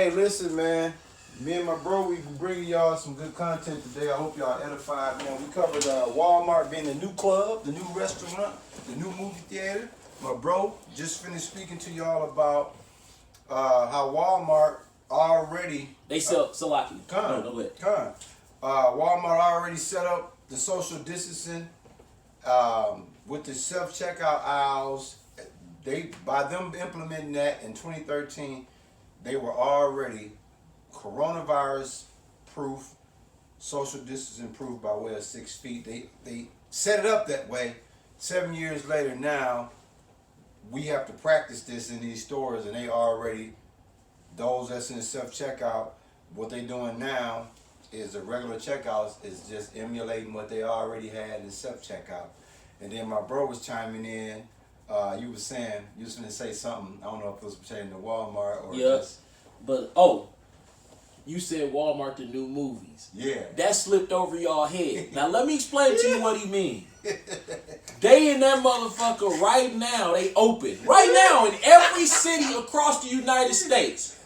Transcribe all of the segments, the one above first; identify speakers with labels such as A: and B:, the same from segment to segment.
A: Hey, listen, man. Me and my bro, we bringing y'all some good content today. I hope y'all edified, man. We covered Walmart being the new club, the new restaurant, the new movie theater. My bro just finished speaking to y'all about how Walmart already
B: they sell Salaki.
A: Walmart already set up the social distancing with the self-checkout aisles. By them implementing that in 2013, they were already coronavirus proof, social distancing proof by way of 6 feet. They set it up that way. 7 years later now, we have to practice this in these stores, and they already, those that's in the self-checkout, what they doing now is the regular checkouts is just emulating what they already had in self-checkout. And then my bro was chiming in. You was saying, you was going to say something. I don't know if it was pertaining to Walmart or just...
B: But, you said Walmart the new movies.
A: Yeah.
B: That slipped over y'all head. Now, let me explain to you what he mean. They in that motherfucker right now, they open. Right now in every city across the United States.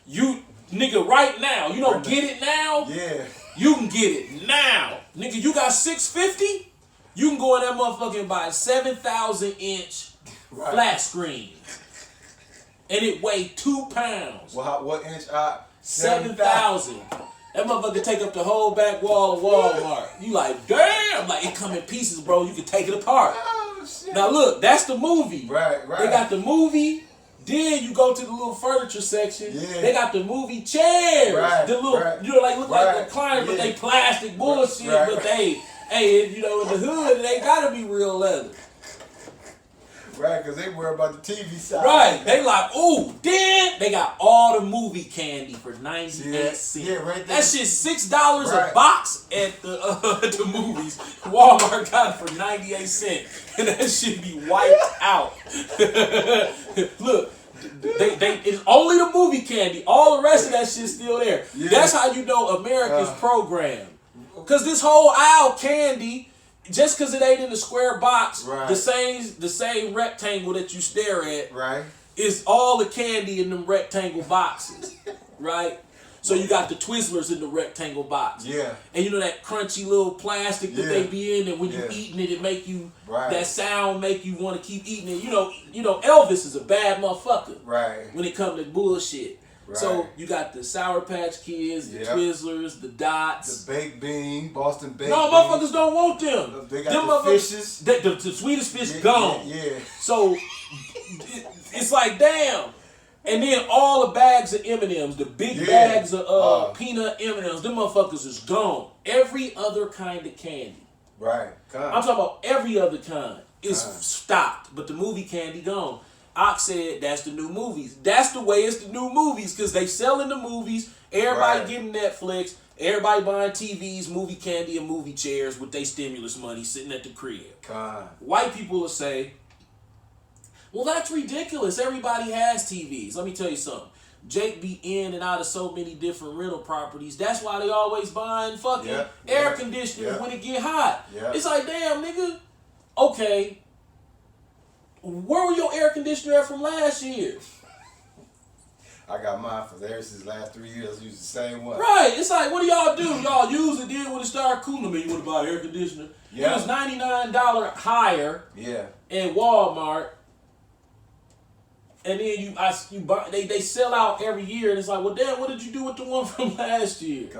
B: You, nigga, right now. You don't get it now?
A: Yeah.
B: You can get it now. Nigga, you got $650? You can go in that motherfucker and buy a 7,000 inch flat screen. And it weighed 2 pounds.
A: Well, what inch?
B: 7,000. That motherfucker take up the whole back wall of Walmart. You like, damn. Like, it come in pieces, bro. You can take it apart.
A: Oh, shit.
B: Now, look, that's the movie.
A: Right.
B: They got the movie. Then you go to the little furniture section.
A: Yeah.
B: They got the movie chairs.
A: Right.
B: The little, you know, like look like recliner, but they plastic bullshit.
A: Right.
B: But hey, you know, in the hood, they gotta be real leather.
A: Right, because they worry about the TV side.
B: Right. They like, ooh, then they got all the movie candy for 98 cents.
A: Yeah, right there.
B: That shit $6 a box at the movies. Walmart got it for 98 cents. And that shit be wiped out. Look, it's only the movie candy. All the rest of that shit's still there. Yeah. That's how you know America's programmed. Because this whole aisle candy, just because it ain't in the square box, the same rectangle that you stare at, is all the candy in them rectangle boxes, right? So you got the Twizzlers in the rectangle box, and you know that crunchy little plastic that they be in, and when you eating it, it make you that sound make you want to keep eating it. You know, Elvis is a bad motherfucker, when it comes to bullshit. So you got the Sour Patch Kids, the Twizzlers, the Dots.
A: The baked bean, Boston baked beans.
B: No, motherfuckers don't want them.
A: They got the fishes.
B: The sweetest fish gone.
A: Yeah.
B: So it's like, damn. And then all the bags of M&Ms, the big bags of peanut M&Ms, them motherfuckers is gone. Every other kind of candy.
A: Right.
B: I'm talking about every other kind is stopped, but the movie candy gone. Ox said that's the new movies. That's the way it's the new movies because they selling the movies. Everybody getting Netflix. Everybody buying TVs, movie candy, and movie chairs with their stimulus money sitting at the crib. White people will say, well, that's ridiculous. Everybody has TVs. Let me tell you something. Jake be in and out of so many different rental properties. That's why they always buying fucking air conditioners when it get hot. It's like, damn, nigga. Okay. Where were your air conditioner at from last year?
A: I got mine for these last 3 years. I use the same one.
B: Right. It's like, what do y'all do? Y'all use it then when it started cooling. You want to buy an air conditioner? It was $99 higher in Walmart. And then you buy, they sell out every year. And it's like, well, damn, what did you do with the one from last year?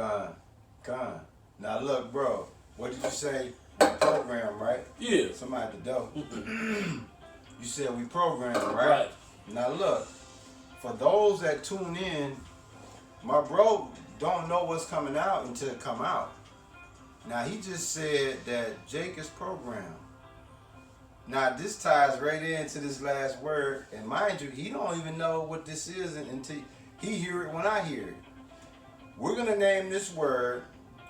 A: Con. Now, look, bro. What did you say? Program, right?
B: Yeah.
A: Somebody at the door. You said we programmed, right? Now look, for those that tune in, my bro don't know what's coming out until it come out. Now he just said that Jake is programmed. Now this ties right into this last word, and mind you, he don't even know what this is until he hear it when I hear it. We're gonna name this word,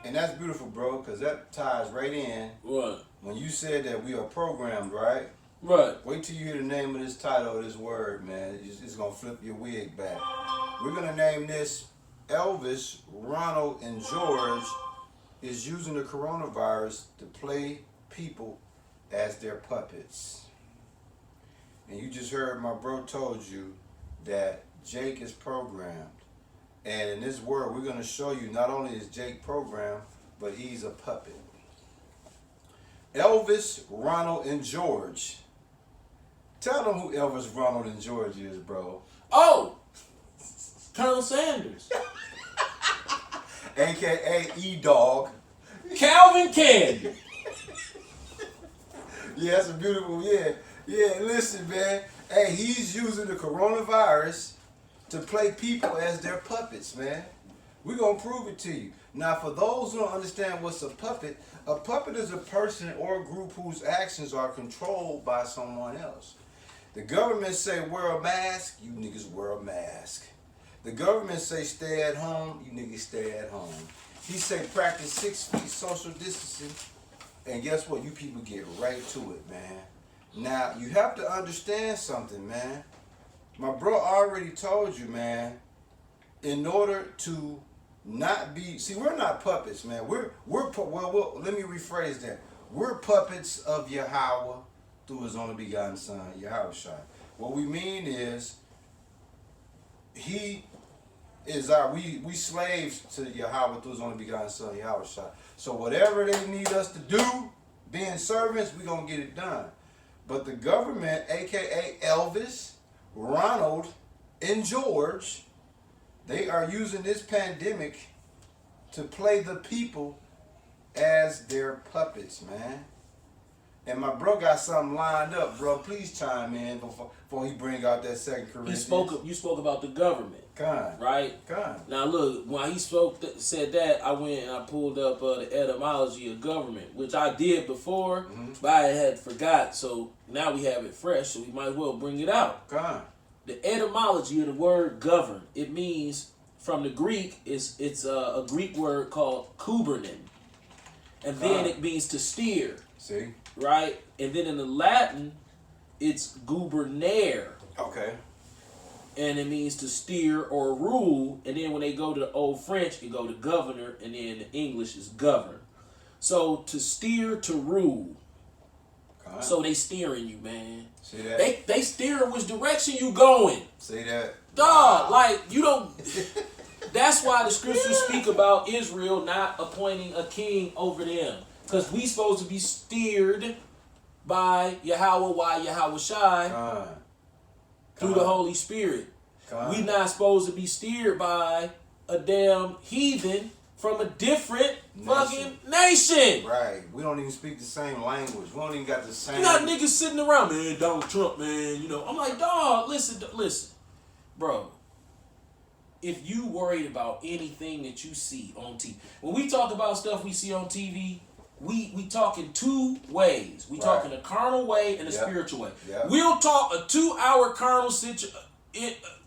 A: and that's beautiful, bro, because that ties right in.
B: What?
A: When you said that we are programmed, right?
B: Right.
A: Wait till you hear the name of this title of this word, man. It's going to flip your wig back. We're going to name this Elvis-Ronald and George is using the coronavirus to play people as their puppets. And you just heard my bro told you that Jake is programmed. And in this world, we're going to show you not only is Jake programmed, but he's a puppet. Elvis, Ronald, and George. Tell them who Elvis, Ronald, and George is, bro.
B: Oh! Colonel Sanders.
A: AKA E-Dog.
B: Calvin Candy.
A: Yeah, that's a beautiful, yeah. Listen, man. Hey, he's using the coronavirus to play people as their puppets, man. We're going to prove it to you. Now, for those who don't understand what's a puppet is a person or a group whose actions are controlled by someone else. The government say wear a mask, you niggas wear a mask. The government say stay at home, you niggas stay at home. He say practice 6 feet social distancing, and guess what? You people get right to it, man. Now, you have to understand something, man. My bro already told you, man, in order to not be, see, we're not puppets, man. Well, let me rephrase that. We're puppets of Yahweh through his only begotten son, Yahweh Shai. What we mean is, he is we slaves to Yahweh through his only begotten son, Yahweh Shai. So whatever they need us to do, being servants, we're going to get it done. But the government, aka Elvis, Ronald, and George, they are using this pandemic to play the people as their puppets, man. And my bro got something lined up, bro. Please chime in before he bring out that 2 Corinthians.
B: You spoke about the government. Right? Now look, when he said that, I went and I pulled up the etymology of government, which I did before, but I had forgot. So now we have it fresh, so we might as well bring it out. The etymology of the word govern, it means, from the Greek, it's a Greek word called kubernen. And then it means to steer.
A: See?
B: Right? And then in the Latin, it's gubernare.
A: Okay.
B: And it means to steer or rule. And then when they go to the Old French, you go to governor, and then the English is govern. So to steer, to rule. So they steering you, man.
A: See that?
B: They steering which direction you going.
A: See that?
B: Dog, like, you don't... That's why the scriptures speak about Israel not appointing a king over them. Because we supposed to be steered by Yahweh Shai through the Holy Spirit. We not supposed to be steered by a damn heathen from a different fucking nation.
A: Right. We don't even speak the same language. We don't even got the same...
B: You got niggas sitting around, man, Donald Trump, man, you know. I'm like, dog, listen. Bro, if you worried about anything that you see on TV, when we talk about stuff we see on TV, we talk in 2 ways. We talk in a carnal way and a spiritual way. We'll talk a 2-hour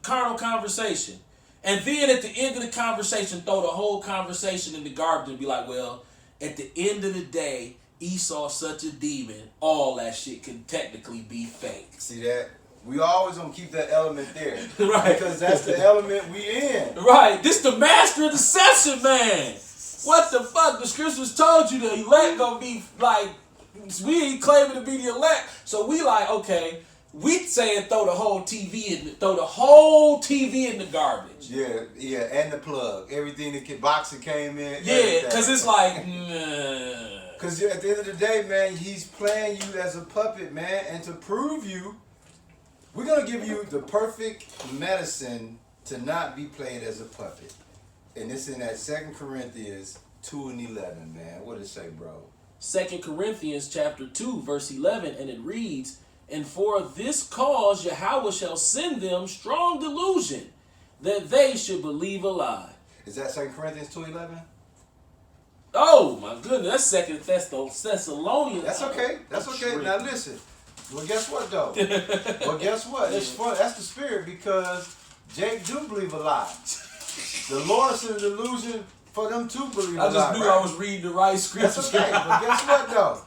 B: carnal conversation, and then at the end of the conversation, throw the whole conversation in the garbage and be like, well, at the end of the day, Esau such a demon, all that shit can technically be fake.
A: See that? We always gonna keep that element there.
B: Right.
A: Because that's the element we in.
B: Right. This the master of deception, man. What the fuck? The scriptures told you the elect gonna be like, we ain't claiming to be the elect. So we like, okay, we saying throw the whole TV in the garbage.
A: Yeah, and the plug. Everything that boxing came in.
B: Yeah, because it's like,
A: because at the end of the day, man, he's playing you as a puppet, man. And to prove you, we're going to give you the perfect medicine to not be played as a puppet. And it's in that 2 Corinthians 2:11, man. What does it say, bro?
B: 2 Corinthians chapter 2, verse 11, and it reads, and for this cause Yahweh shall send them strong delusion, that they should believe a lie.
A: Is that 2 Corinthians 2:11?
B: Oh, my goodness. That's 2 Thessalonians.
A: That's okay. That's okay. Now listen. Well, guess what, though? Well, guess what? It's fun. That's the spirit, because Jake do believe a lie. The Lord sent a delusion for them to believe a lie.
B: I just knew I was reading the right scripture.
A: That's okay. But guess what, though?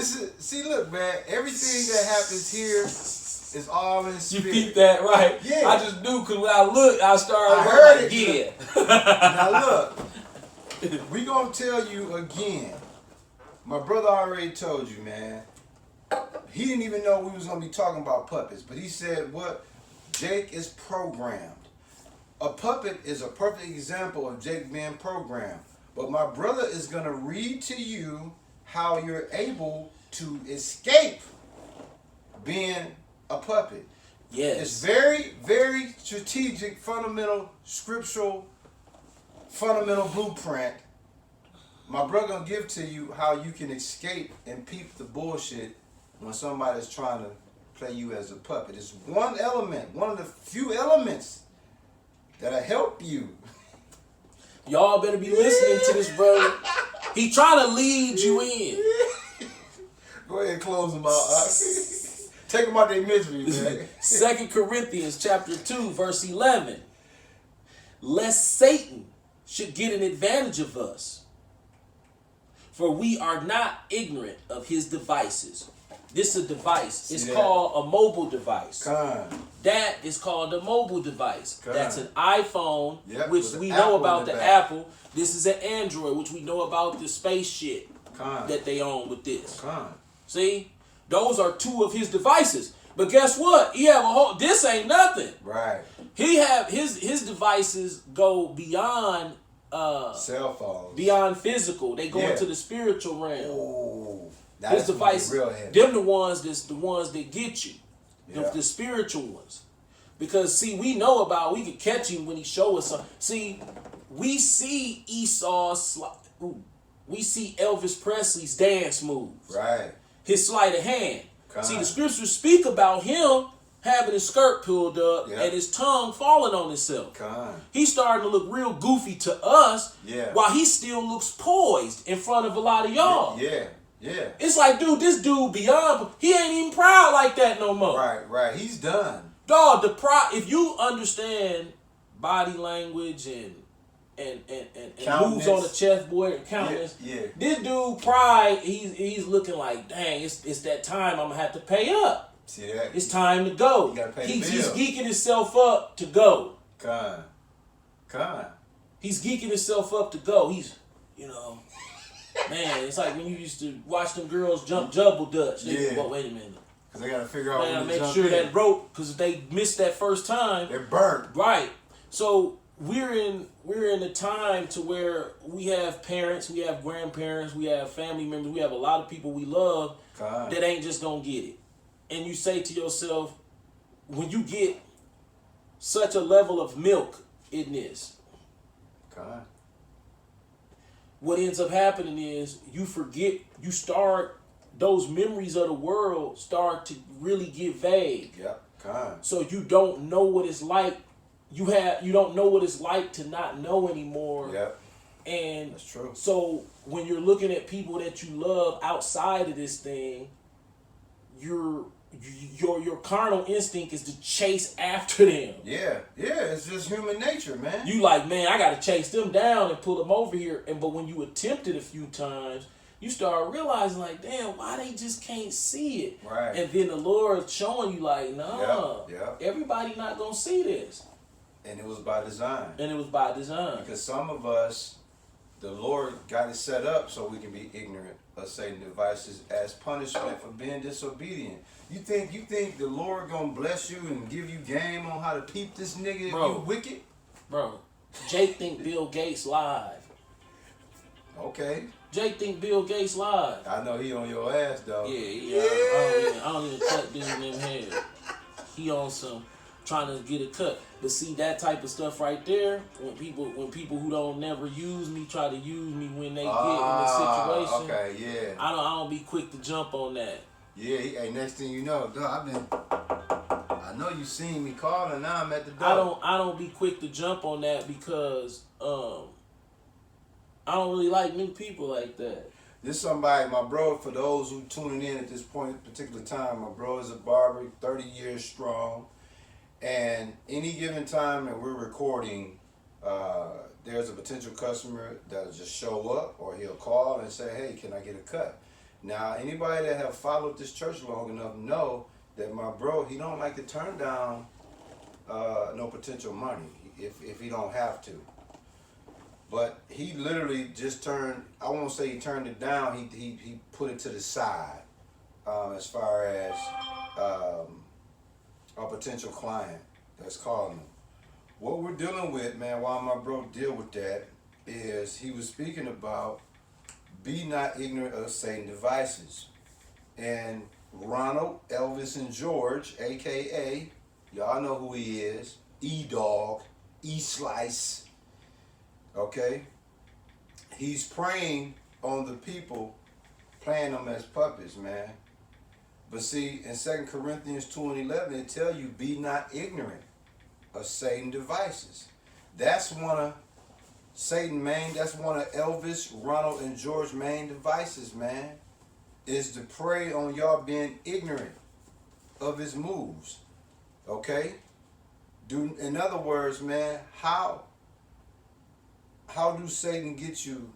A: See, look, man. Everything that happens here is all in spirit.
B: You peeped that, right?
A: Yeah.
B: I just knew, because when I looked, I started
A: heard
B: like,
A: it.
B: yeah.
A: Now, look. We gonna tell you again. My brother already told you, man. He didn't even know we was gonna be talking about puppets, but he said what? Jake is programmed. a puppet is a perfect example of Jake being programmed. But my brother is going to read to you how you're able to escape being a puppet.
B: Yes.
A: It's very, very strategic, fundamental, scriptural, fundamental blueprint. My brother gonna give to you how you can escape and peep the bullshit when somebody's trying to play you as a puppet. It's one element, one of the few elements that'll help you.
B: Y'all better be listening to this, brother. He trying to lead you in.
A: Go ahead and close them out. Take them out their misery, man.
B: 2 Corinthians chapter 2, verse 11. Lest Satan should get an advantage of us. For we are not ignorant of his devices. This is a device. It's called a mobile device. That is called a mobile device. That's an iPhone, which we know about the Apple. This is an Android, which we know about the space shit that they own with this. See? Those are two of his devices. But guess what? He have a whole. This ain't nothing.
A: Right.
B: He have his devices go beyond
A: cell phones,
B: beyond physical. They go into the spiritual realm.
A: Ooh,
B: his devices,
A: real
B: them the ones that get you,
A: yeah.
B: the spiritual ones. Because see, we can catch him when he show us something. See, we see we see Elvis Presley's dance moves.
A: Right.
B: His sleight of hand. See, the scriptures speak about him having his skirt pulled up and his tongue falling on himself. He's starting to look real goofy to us while he still looks poised in front of a lot of y'all.
A: Yeah.
B: It's like, dude, this dude beyond, he ain't even proud like that no more.
A: Right. He's done.
B: Dog, if you understand body language and moves on the chessboard and countenance. This dude pride, he's looking like, dang, it's that time I'm gonna have to pay up.
A: See that?
B: It's time to go.
A: You gotta pay
B: He's
A: the bill.
B: geeking himself up to go.
A: Con.
B: He's geeking himself up to go. He's, man, it's like when you used to watch them girls jump double dutch. Well, wait a minute.
A: Because they gotta figure out when to
B: make
A: jump
B: sure
A: in.
B: that rope, because if they missed that first time,
A: they're burnt.
B: Right. So we're in a time to where we have parents, we have grandparents, we have family members, we have a lot of people we love that ain't just gonna get it. And you say to yourself, when you get such a level of milk in this, what ends up happening is those memories of the world start to really get vague. So you don't know what it's like. You don't know what it's like to not know anymore. And
A: that's true.
B: So when you're looking at people that you love outside of this thing, your carnal instinct is to chase after them.
A: Yeah, it's just human nature, man.
B: You like, man, I gotta chase them down and pull them over here. But when you attempt it a few times, you start realizing like, damn, why they just can't see it?
A: Right.
B: And then the Lord's showing you like, nah, everybody not gonna see this.
A: And it was by design.
B: Because
A: some of us, the Lord got it set up so we can be ignorant of Satan's devices as punishment for being disobedient. You think the Lord gonna bless you and give you game on how to peep this nigga if you wicked?
B: Bro, Jake think Bill Gates live.
A: Okay.
B: Jake think Bill Gates live.
A: I know he on your ass though.
B: Yeah. I don't even cut dude in them head. He on some trying to get a cut. But see, that type of stuff right there, when people who don't never use me try to use me when they get in the situation.
A: Okay, yeah.
B: I don't be quick to jump on that.
A: Yeah, hey, next thing you know, dog, I know you seen me calling, now I'm at the door.
B: I don't be quick to jump on that because I don't really like new people like that.
A: This somebody, my bro, for those who tuning in at this point, particular time, my bro is a barber, 30 years strong. And any given time that we're recording, there's a potential customer that'll just show up or he'll call and say, hey, can I get a cut? Now, anybody that have followed this church long enough know that my bro, he don't like to turn down no potential money if he don't have to. But he literally just I won't say he turned it down, he put it to the side as far as a potential client that's calling him. What we're dealing with, man, while my bro deal with that, is he was speaking about be not ignorant of Satan devices. And Ronald, Elvis, and George, aka, y'all know who he is, E-Dog, E-Slice, okay? He's preying on the people, playing them as puppets, man. But see, in 2 Corinthians 2:11, it tell you, be not ignorant of Satan devices. That's one of that's one of Elvis, Ronald, and George main devices, man, is to prey on y'all being ignorant of his moves. Okay? In other words, man, how do Satan get you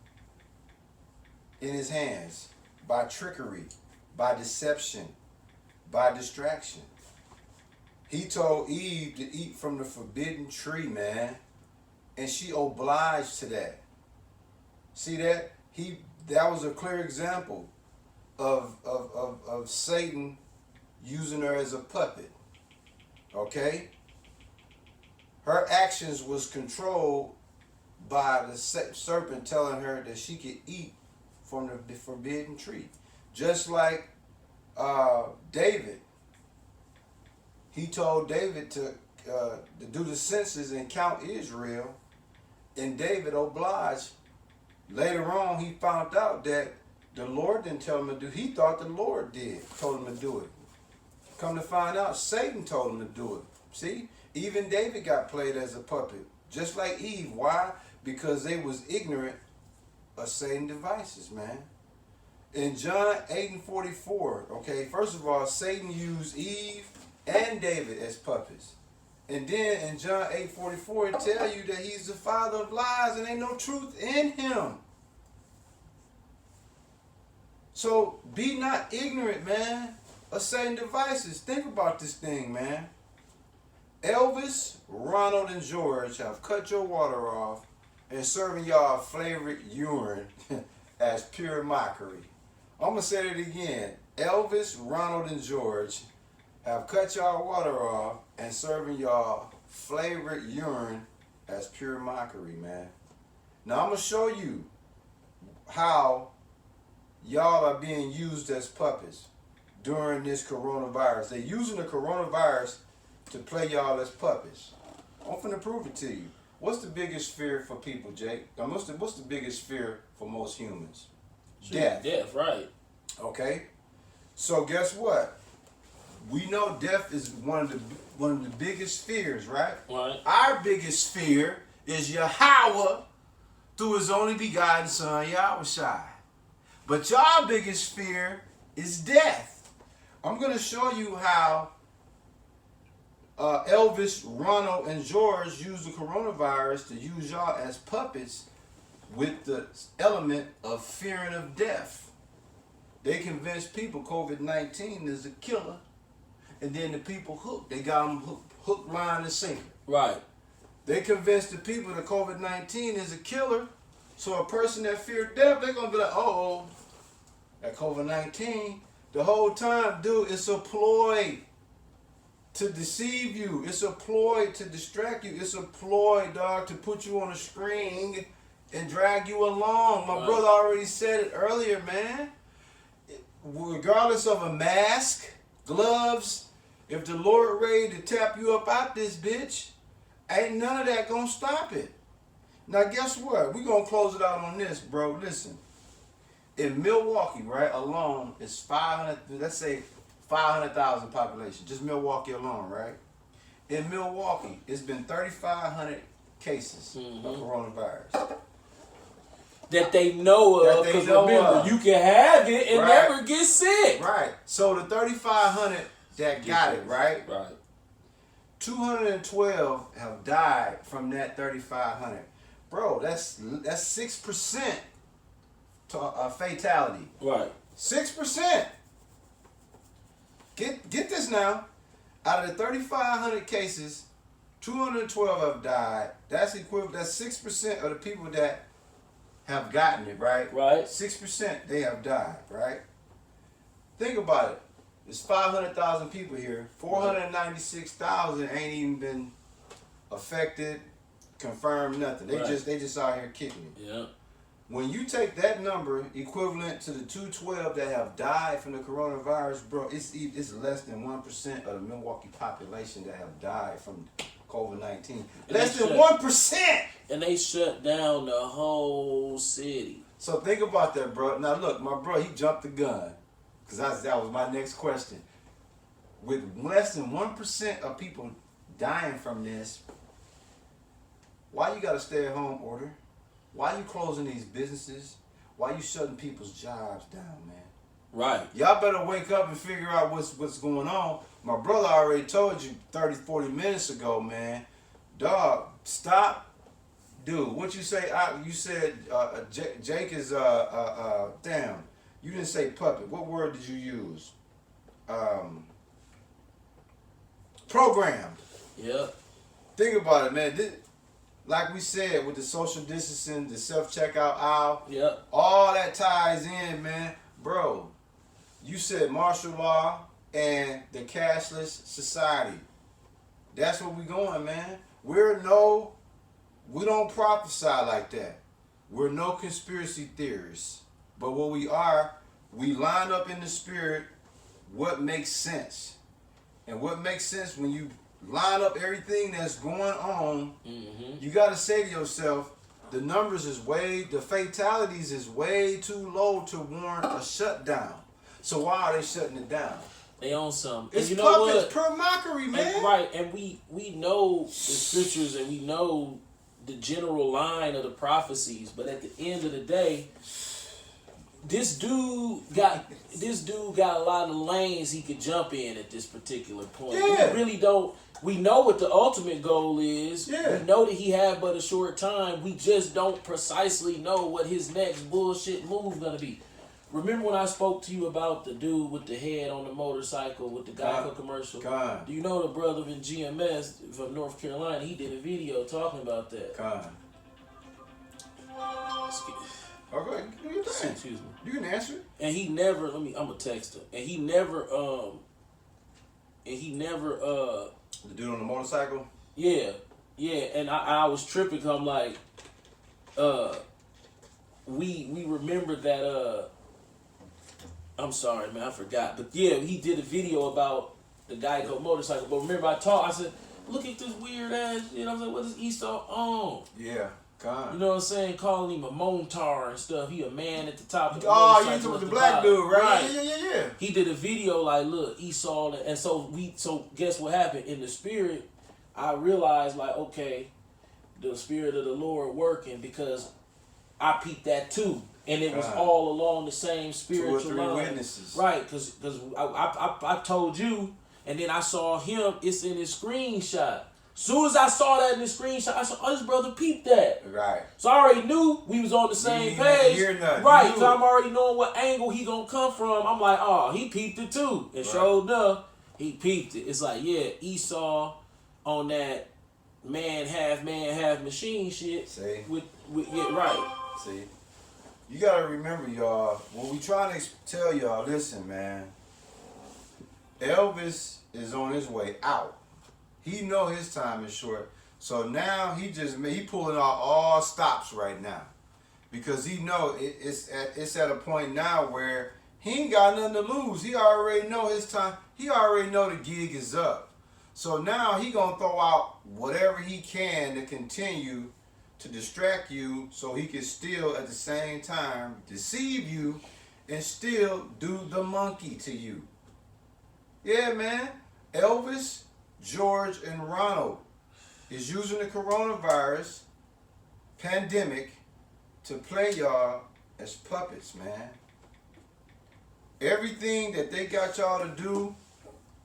A: in his hands? By trickery, by deception, by distraction. He told Eve to eat from the forbidden tree, man, and she obliged to that. See that? That was a clear example of Satan using her as a puppet. Okay? Her actions was controlled by the serpent telling her that she could eat from the forbidden tree. Just like David. He told David to do the census and count Israel, and David obliged. Later on, he found out that the Lord didn't tell him to do. He thought the Lord told him to do it. Come to find out, Satan told him to do it. See, even David got played as a puppet, just like Eve. Why? Because they was ignorant of Satan devices, man. In John 8:44, okay, first of all, Satan used Eve and David as puppets. And then in John 8:44, it tells you that he's the father of lies and ain't no truth in him. So be not ignorant, man, of Satan devices. Think about this thing, man. Elvis, Ronald, and George have cut your water off and serving y'all flavored urine as pure mockery. I'm going to say it again. Elvis, Ronald, and George have cut y'all water off and serving y'all flavored urine as pure mockery, man. Now I'm going to show you how y'all are being used as puppets during this coronavirus. They're using the coronavirus to play y'all as puppets. I'm finna prove it to you. What's the biggest fear for people, Jake? What's the biggest fear for most humans? Death.
B: Death, right.
A: Okay? So guess what? We know death is one of the biggest fears, right?
B: Right.
A: Our biggest fear is Yahweh through his only begotten son, Yahushai. But y'all biggest fear is death. I'm going to show you how Elvis, Ronald, and George used the coronavirus to use y'all as puppets with the element of fearing of death. They convinced people COVID-19 is a killer. And then the people hooked. They got them hook, line, and sinker.
B: Right.
A: They convinced the people that COVID-19 is a killer. So a person that feared death, they're going to be like, oh, that COVID-19, the whole time, dude, it's a ploy to deceive you. It's a ploy to distract you. It's a ploy, dog, to put you on a string and drag you along. My brother already said it earlier, man. Regardless of a mask, gloves, if the Lord ready to tap you up out this bitch, ain't none of that gonna stop it. Now guess what? We gonna close it out on this, bro. Listen. In Milwaukee, right, alone, it's 500, let's say 500,000 population. Just Milwaukee alone, right? In Milwaukee, it's been 3,500 cases of coronavirus.
B: That they know of, because remember, you can have it and never get sick.
A: Right. So the 3,500 that got it, right?
B: Right.
A: 212 have died from that 3,500. Bro, that's 6% to fatality.
B: Right.
A: 6%. Get this now. Out of the 3,500 cases, 212 have died. That's equivalent. That's 6% of the people that have gotten it, right?
B: Right.
A: 6% they have died, right? Think about it. There's 500,000 people here. 496,000 ain't even been affected, confirmed, nothing. They
B: Right.
A: just out here kicking it.
B: Yeah.
A: When you take that number equivalent to the 212 that have died from the coronavirus, bro, it's less than 1% of the Milwaukee population that have died from COVID-19. Less than 1%.
B: And they shut down the whole city.
A: So think about that, bro. Now look, my bro, he jumped the gun, because that was my next question. With less than 1% of people dying from this, why you got a stay-at-home order? Why you closing these businesses? Why you shutting people's jobs down, man?
B: Right.
A: Y'all better wake up and figure out what's going on. My brother already told you 30, 40 minutes ago, man. Dog, stop. Dude, what you say? You said Jake is, damn. You didn't say puppet. What word did you use? Programmed.
B: Yep.
A: Think about it, man. Like we said, with the social distancing, the self-checkout aisle,
B: Yep.
A: all that ties in, man. Bro, you said martial law and the cashless society. That's where we going, man. We don't prophesy like that. We're no conspiracy theorists. But what we are, we line up in the spirit what makes sense. And what makes sense when you line up everything that's going on, you got to say to yourself, the numbers the fatalities is way too low to warrant a shutdown. So why are they shutting it down?
B: They own some.
A: It's
B: and you know
A: puppets,
B: what?
A: per mockery, man.
B: And, right, and we know the scriptures and we know the general line of the prophecies, but at the end of the day, this dude got a lot of lanes he could jump in at this particular point.
A: Yeah.
B: We really don't. We know what the ultimate goal is.
A: Yeah.
B: We know that he had but a short time. We just don't precisely know what his next bullshit move gonna be. Remember when I spoke to you about the dude with the head on the motorcycle with the Geico commercial?
A: Con.
B: Do you know the brother in GMS from North Carolina? He did a video talking about that.
A: Con. Oh, go ahead. Do your thing.
B: Excuse me.
A: You can answer it.
B: And he never. I'm a texter. And he never.
A: The dude on the motorcycle.
B: Yeah. And I was tripping. 'Cause I'm like, we remember that. I'm sorry, man. I forgot. But yeah, he did a video about the Geico motorcycle. But remember, I said, look at this weird ass. You know what I'm saying? What is Esau on?
A: Yeah. Con.
B: You know what I'm saying? Calling him a montar and stuff. He a man at the top of the
A: Oh,
B: motorcycle.
A: you talking
B: at
A: the
B: the
A: black
B: bottom.
A: dude, right? Yeah.
B: He did a video like, look, Esau, and so guess what happened? In the spirit, I realized like, okay, the spirit of the Lord working, because I peeped that too. And it was all along the same spiritual
A: 2 or 3
B: line.
A: witnesses.
B: Right, because I told you, and then I saw him, it's in his screenshot. Soon as I saw that in the screenshot, I said, oh, this brother peeped that.
A: Right.
B: So I already knew we was on the same
A: You
B: page.
A: hear nothing.
B: Right,
A: You
B: because
A: knew
B: I'm already knowing what angle he gonna come from. I'm like, oh, he peeped it too. And sure enough, he peeped it. It's like, yeah, Esau on that man, half machine shit.
A: See?
B: With yeah, right.
A: See? You gotta remember, y'all, when we trying to tell y'all, listen, man, Elvis is on his way out. He know his time is short. So now he pulling out all stops right now. Because he know it's at a point now where he ain't got nothing to lose. He already know his time. He already know the gig is up. So now he gonna throw out whatever he can to continue to distract you, so he can still at the same time deceive you and still do the monkey to you. Yeah, man. Elvis, George, and Ronald is using the coronavirus pandemic to play y'all as puppets, man. Everything that they got y'all to do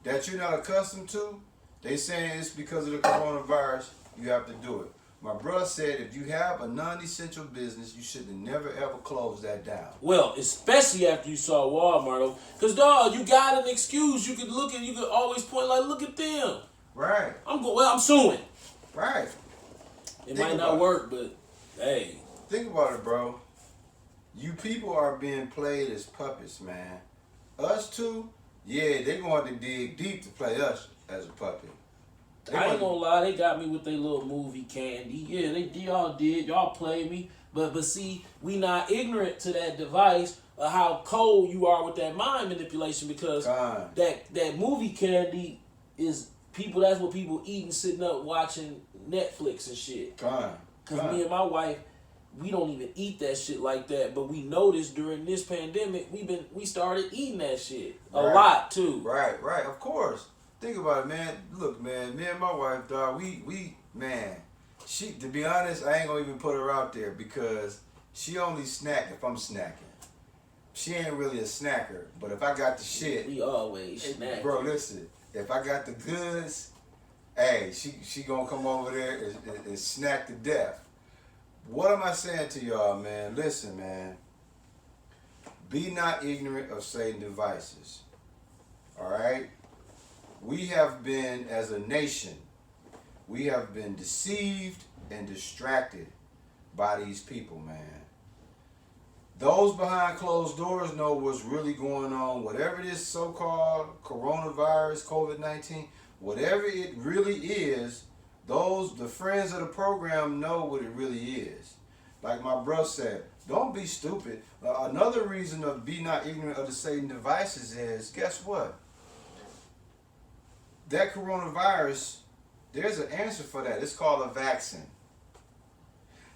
A: that you're not accustomed to, they saying it's because of the coronavirus, you have to do it. My brother said if you have a non-essential business, you should have never ever closed that down.
B: Well, especially after you saw Walmart, because dog, you got an excuse. You could always point like, look at them.
A: Right.
B: I'm suing.
A: Right.
B: It might not work, but hey.
A: Think about it, bro. You people are being played as puppets, man. Us too, yeah, they going to dig deep to play us as a puppet.
B: I ain't gonna lie, they got me with their little movie candy. Yeah, y'all did. Y'all played me. But see, we not ignorant to that device of how cold you are with that mind manipulation because that movie candy is people. That's what people eating, sitting up watching Netflix and shit. Because me and my wife, we don't even eat that shit like that. But we noticed during this pandemic, we started eating that shit a lot too.
A: Right. Of course. Think about it, man. Look, man, me and my wife, dog, we man, she, to be honest, I ain't gonna even put her out there because she only snack if I'm snacking. She ain't really a snacker, but if I got the shit,
B: we always snack.
A: Bro, listen, if I got the goods, hey, she gonna come over there and snack to death. What am I saying to y'all, man? Listen, man. Be not ignorant of Satan's devices. All right? We have been, as a nation, we have been deceived and distracted by these people, man. Those behind closed doors know what's really going on. Whatever this so-called coronavirus, COVID-19, whatever it really is, the friends of the program know what it really is. Like my brother said, don't be stupid. Another reason of be not ignorant of the Satan devices is, guess what? That coronavirus, there's an answer for that. It's called a vaccine.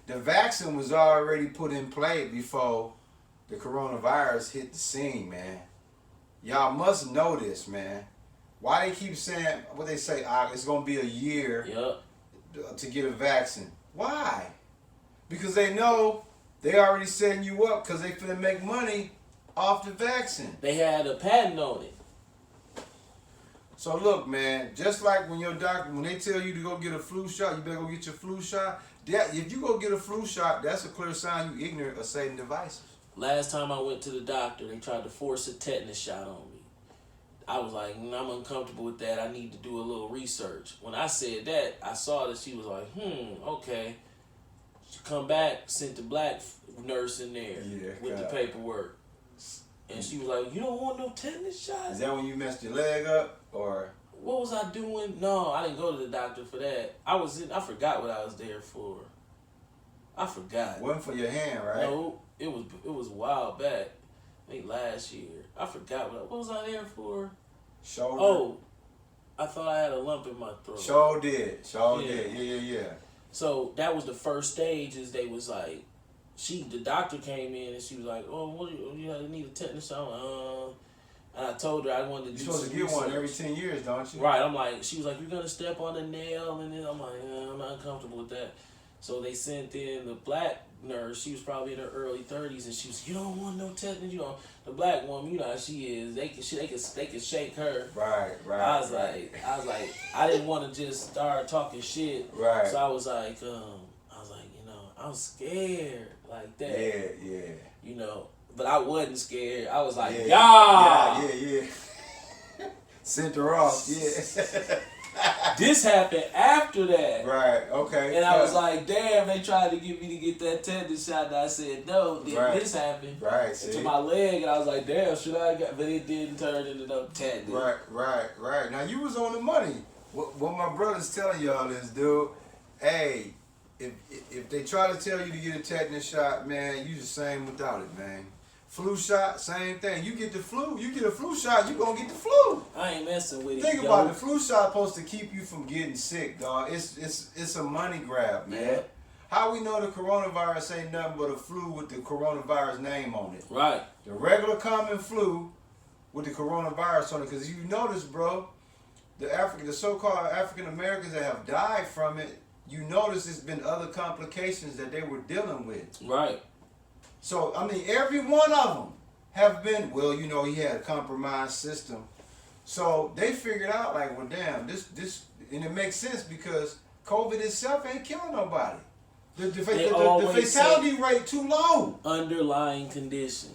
A: The vaccine was already put in play before the coronavirus hit the scene, man. Y'all must know this, man. Why they keep saying, what they say, it's going to be a year to get a vaccine. Why? Because they know they already setting you up because they finna make money off the vaccine.
B: They had a patent on it.
A: So look, man, just like when your doctor, when they tell you to go get a flu shot, you better go get your flu shot. If you go get a flu shot, that's a clear sign you ignorant of Satan devices.
B: Last time I went to the doctor, they tried to force a tetanus shot on me. I was like, I'm uncomfortable with that. I need to do a little research. When I said that, I saw that she was like, okay. She come back, sent the black nurse in there with the paperwork. And she was like, you don't want no tetanus shot?
A: Is that when you messed your leg up, or?
B: What was I doing? No, I didn't go to the doctor for that. I forgot what I was there for. I forgot.
A: It wasn't for your hand, right?
B: No, it was a while back. I think last year. I forgot what was I there for?
A: Shoulder.
B: Oh, I thought I had a lump in my throat.
A: Shoulder did. Yeah.
B: So that was the first stage. Is they was like, the doctor came in and she was like, oh, what you need a tetanus shot? And I told her I wanted to do
A: You're supposed to get one every 10 years, don't you?
B: Right. I'm like, she was like, you're going to step on a nail. And then I'm like, I'm not comfortable with that. So they sent in the black nurse. She was probably in her early 30s. And she was, you don't want no tetanus. You know, the black woman, you know how she is. They can shake her.
A: Right.
B: I was like, I didn't want to just start talking shit.
A: Right.
B: So I was like, I'm scared like that.
A: Yeah.
B: You know, but I wasn't scared. I was like,
A: Yeah. Sent her off. Yeah.
B: This happened after that.
A: Right. Okay.
B: And I was like, damn, they tried to get me to get that tetanus shot. And I said, no. Then this happened.
A: Right. See?
B: To my leg. And I was like, damn, should I get? But it didn't turn into no tetanus.
A: Right. Now, you was on the money. What my brother's telling y'all is, dude, hey, if they try to tell you to get a tetanus shot, man, you the same without it, man. Flu shot, same thing. You get a flu shot, you gonna get the flu.
B: I ain't messing with it.
A: Think about it. The flu shot supposed to keep you from getting sick, dog. It's a money grab, man.
B: Yeah.
A: How we know the coronavirus ain't nothing but a flu with the coronavirus name on it?
B: Right.
A: The regular common flu with the coronavirus on it. Because you notice, bro, the so-called African Americans that have died from it, you notice there's been other complications that they were dealing with.
B: Right.
A: So, I mean, every one of them have been, well, you know, he had a compromised system. So they figured out, like, well, damn, this, and it makes sense because COVID itself ain't killing nobody. The fatality rate too low.
B: Underlying condition.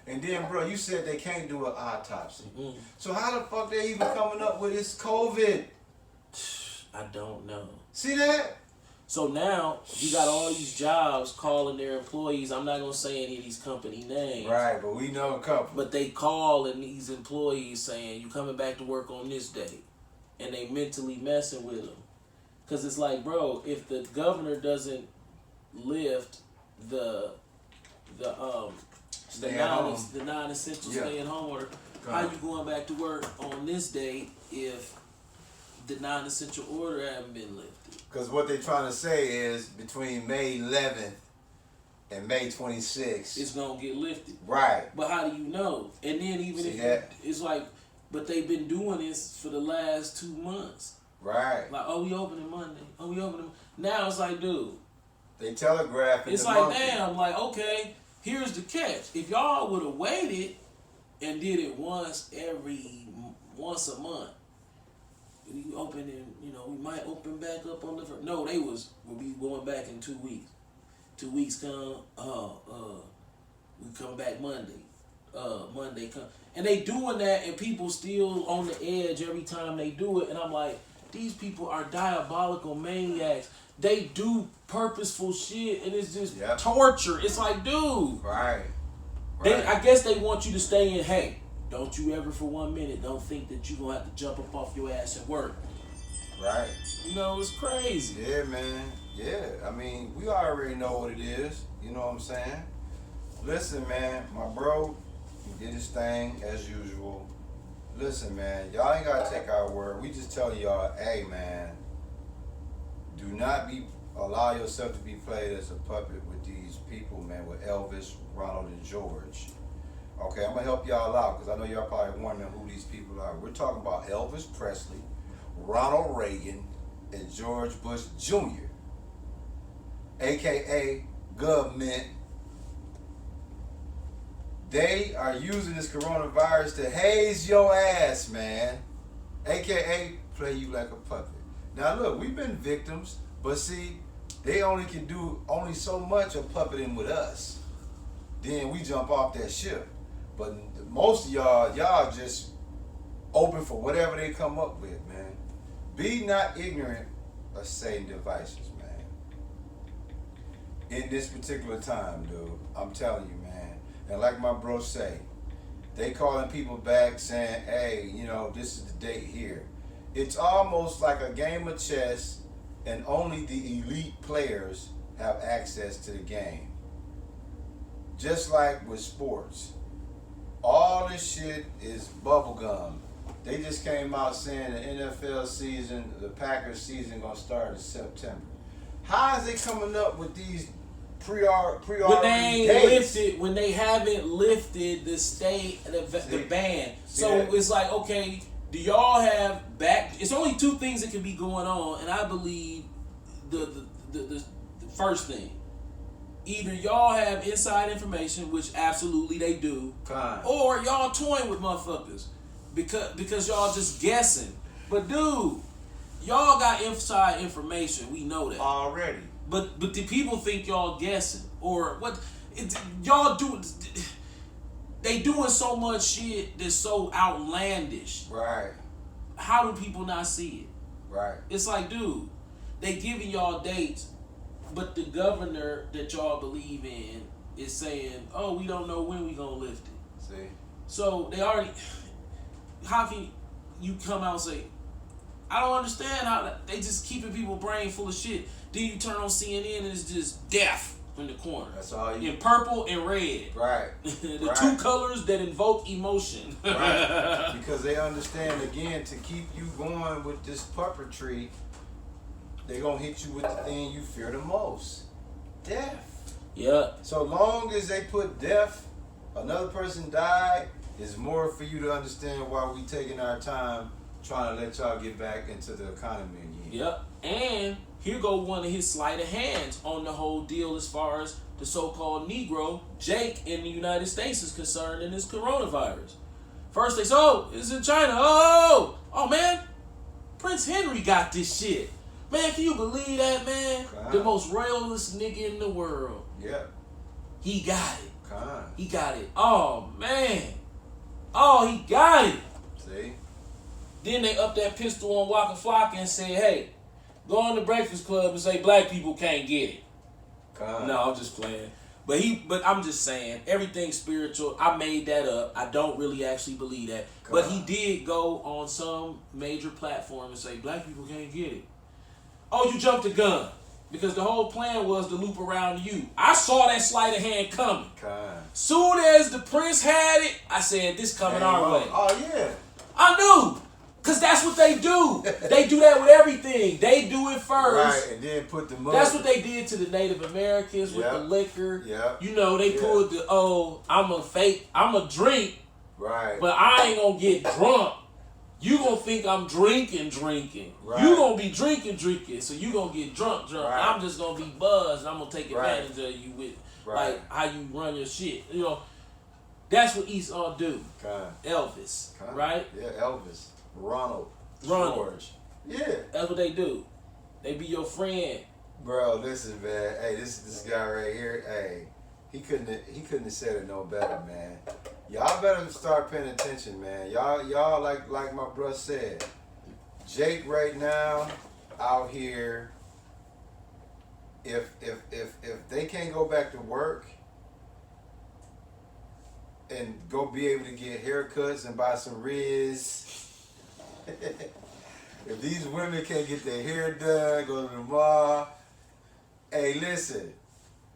A: And then, bro, you said they can't do an autopsy.
B: Mm-hmm.
A: So how the fuck they even coming up with this COVID?
B: I don't know.
A: See that?
B: So now you got all these jobs calling their employees. I'm not gonna say any of these company names.
A: Right, but we know a couple.
B: But they calling these employees saying, "You coming back to work on this day?" and they mentally messing with them. Cause it's like, bro, if the governor doesn't lift the non-essential stay-at-home order, how you going back to work on this date if the non-essential order haven't been lifted?
A: Because what they're trying to say is between May 11th and May 26th,
B: it's gonna get lifted.
A: Right.
B: But how do you know? And then even it's like, but they've been doing this for the last 2 months.
A: Right.
B: Like, oh, we opening Monday. Oh, we opening. Now it's like, dude.
A: They telegraph it.
B: It's like, damn, like, okay, here's the catch. If y'all would have waited and did it once a month, we open and, we might open back up on the first. No, we'll be going back in 2 weeks. 2 weeks come, we come back Monday. Monday come. And they doing that and people still on the edge every time they do it. And I'm like, these people are diabolical maniacs. They do purposeful shit and it's just torture. It's like, dude.
A: Right.
B: I guess they want you to stay in, hey, don't you ever for 1 minute don't think that you're going to have to jump up off your ass at work.
A: Right.
B: It's crazy.
A: Yeah, man. Yeah. I mean, we already know what it is. You know what I'm saying? Listen, man. My bro, he did his thing as usual. Listen, man. Y'all ain't got to take our word. We just tell y'all, hey, man, do not allow yourself to be played as a puppet with these people, man, with Elvis, Ronald, and George. Okay, I'm going to help y'all out because I know y'all probably wondering who these people are. We're talking about Elvis Presley, Ronald Reagan, and George Bush Jr., a.k.a. government. They are using this coronavirus to haze your ass, man, a.k.a. play you like a puppet. Now, look, we've been victims, but see, they only can do so much of puppeting with us. Then we jump off that ship. But most of y'all just open for whatever they come up with, man. Be not ignorant of Satan devices, man. In this particular time, dude, I'm telling you, man. And like my bro say, they calling people back saying, hey, this is the date here. It's almost like a game of chess and only the elite players have access to the game. Just like with sports. All this shit is bubblegum. They just came out saying the NFL season, the Packers season gonna start in September. How is it coming up with these
B: when they haven't lifted the ban? So it's like, okay, do y'all have it's only two things that can be going on, and I believe the first thing. Either y'all have inside information, which absolutely they do, or y'all toying with motherfuckers because y'all just guessing. But dude, y'all got inside information. We know that
A: already.
B: But the people think y'all guessing or what? Y'all do. They doing so much shit that's so outlandish.
A: Right.
B: How do people not see it?
A: Right.
B: It's like, dude, they giving y'all dates. But the governor that y'all believe in is saying, oh, we don't know when we gonna lift it.
A: See?
B: So they already, how can you come out and say, I don't understand how they just keeping people brain full of shit. Then you turn on CNN and it's just death in the corner.
A: That's all you.
B: In purple and red.
A: Right.
B: The two colors that invoke emotion.
A: Right. Because they understand, again, to keep you going with this puppetry, they're going to hit you with the thing you fear the most. Death.
B: Yeah.
A: So long as they put death, another person died, it's more for you to understand why we taking our time trying to let y'all get back into the economy again.
B: Yep. And here go one of his sleight of hands on the whole deal as far as the so-called Negro, Jake, in the United States is concerned in this coronavirus. First they say, oh, it's in China. Oh, man, Prince Henry got this shit. Man, can you believe that, man? The most royalist nigga in the world.
A: Yeah.
B: He got it. He got it. Oh, man. Oh, he got it.
A: See?
B: Then they up that pistol on Waka Flocka and say, hey, go on the Breakfast Club and say black people can't get it. No, I'm just playing. But I'm just saying, everything's spiritual. I made that up. I don't really actually believe that. But he did go on some major platform and say black people can't get it. Oh, you jumped the gun. Because the whole plan was to loop around you. I saw that sleight of hand coming. Soon as the Prince had it, I said, this coming our way.
A: Oh, yeah.
B: I knew. Because that's what they do. They do that with everything. They do it first.
A: Right, and then put the money.
B: That's what they did to the Native Americans with the liquor.
A: Yeah.
B: You know, they pulled the, I'm a drink.
A: Right.
B: But I ain't going to get drunk. You going to think I'm drinking.
A: Right.
B: You going to be drinking. So you going to get drunk.
A: Right.
B: I'm just going to be buzzed. I'm going to take advantage of you with, like, how you run your shit. You know, that's what Esau do. Elvis. Right?
A: Yeah, Elvis. Ronald.
B: George.
A: Yeah.
B: That's what they do. They be your friend.
A: Bro, listen, man. Hey, this guy right here, hey, he couldn't have said it no better, man. Y'all better start paying attention, man. Y'all like my brother said, Jake right now out here, if they can't go back to work and go be able to get haircuts and buy some Riz, if these women can't get their hair done, go to the mall, hey, listen.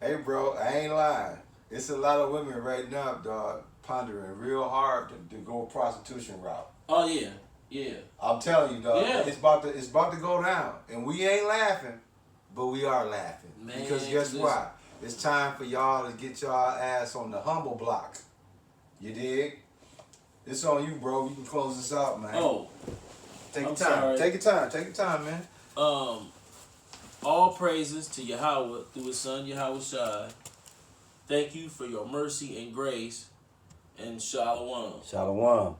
A: Hey, bro, I ain't lying. It's a lot of women right now, dog, pondering real hard to go prostitution route.
B: Oh, yeah. Yeah.
A: I'm telling you, dog.
B: Yeah.
A: It's about to go down. And we ain't laughing, but we are laughing. Man, because guess what? It's time for y'all to get y'all ass on the humble block. You dig? It's on you, bro. You can close this out, man.
B: Oh.
A: Take your time. Take your time, man.
B: All praises to Yahweh through his son Yahweh Shai. Thank you for your mercy and grace, and Shalom.
A: Shalom.